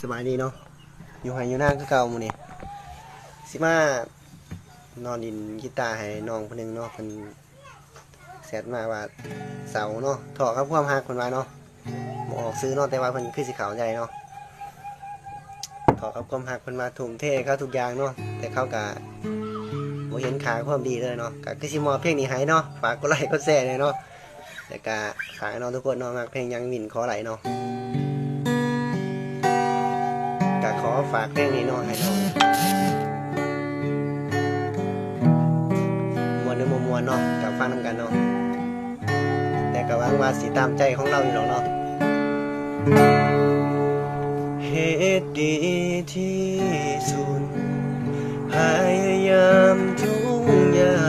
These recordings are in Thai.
สบายดีเนาะอยู่ไห้อยู่หน้าก็เก่ามื้อนี้สิมานอนดินกีตาร์ให้น้องคนนึงเนาะเพิ่นแซดมาว่าเสาเนาะถอกับความฮักเพิ่นว่าเนาะบ่ออกซื้อเนาะแต่ว่าเพิ่นคือสิเข้าใจเนาะถอกับความฮักเพิ่นมาทุ่มเทเขาทุกอย่างเนาะแต่เขาก็บ่เห็นค่าความดีเลยเนาะก็คือสิมอบเพลงนี้ให้เนาะฝากกดไลค์กดแชร์ด้วยเนาะแล้วก็ฝากให้น้องทุกคนเนาะมักเพลงยังหมิ่นขอไหลเนาะก็ขอฝากเพลงนี้เนาะให้น้องมวนหรือบ่มวนเนาะกับฟังนำกันเนาะแต่ก็หวังว่าสิตามใจของเราอยู่หรอกเนาะเหตุดีที่สุดพยายามทุกอย่า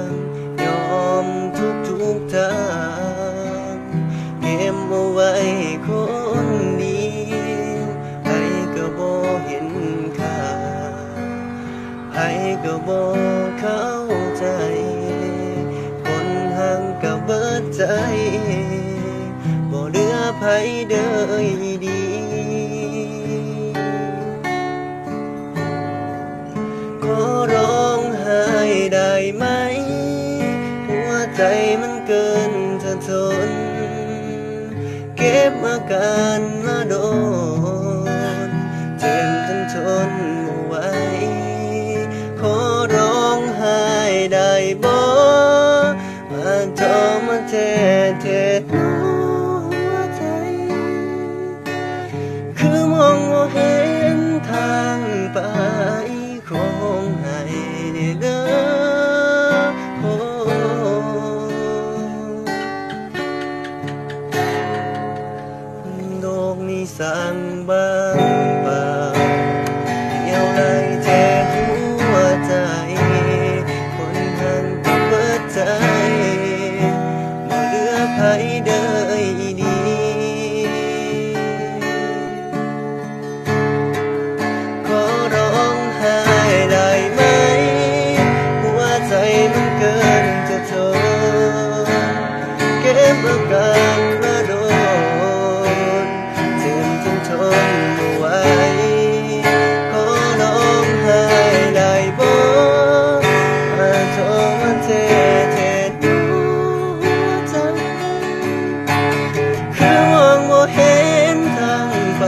งยอมทุกทางเก็บเอาไว้คนเดียวให้ก็บ่เห็นค่าให้ก็บ่เข้าใจคนห่างก็เบิดใจบ่เหลือไผเด้อดีขอร้องไห้ได้ไหมหัวใจมันเกินจะทนเก็บอาการมาโดนเจ็บจนทนไม่ไหวขอร้องไห้ได้บ่มาจอมาเทหัวใจคือมองว่าเห็นทางไปคงให้เด้อโอ้โลกนี้สร้างบางเปล่าเดียวได้แค่หัวใจคนห่างก็เบิดใจบ่เหลือไผเด้อดีขอร้องไห้ได้ไหมหัวใจมันเกินจะทนเก็บอาการมาโดนเจ็บจนทนไม่ไหวขอร้องไห้ได้บ่มาโทรมาเทหัวใจคือมองบ่เห็นทางไป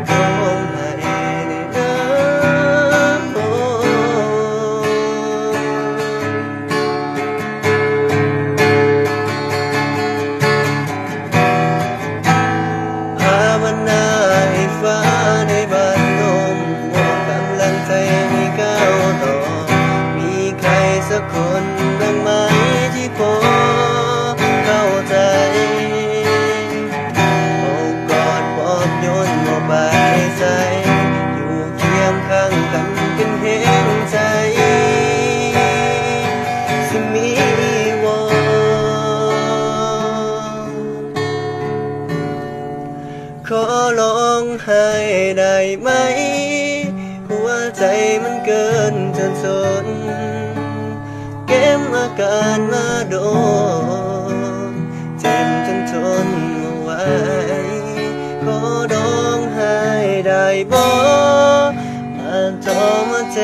ขอร้องไห้ได้เด้อโอ้ภาวนาให้ฟ้าในบ้านลมมองกำลังใจให้ก้าวต่อมีใครสักคนบ้างไหมที่พอเข้าใจโอบกอดปลอบโยนบ่บายใจอยู่เคียงข้างกันเป็นแห่งใจสิมีวอนขอร้องไห้ได้ไหมหัวใจมันเกินจะทนเก็บอาการมาโดนเจ็บจนทนไม่ไหวขอร้องไห้ได้บ่มาจอมาเท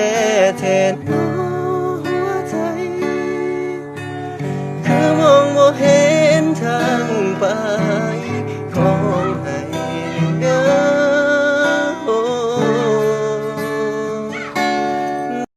หั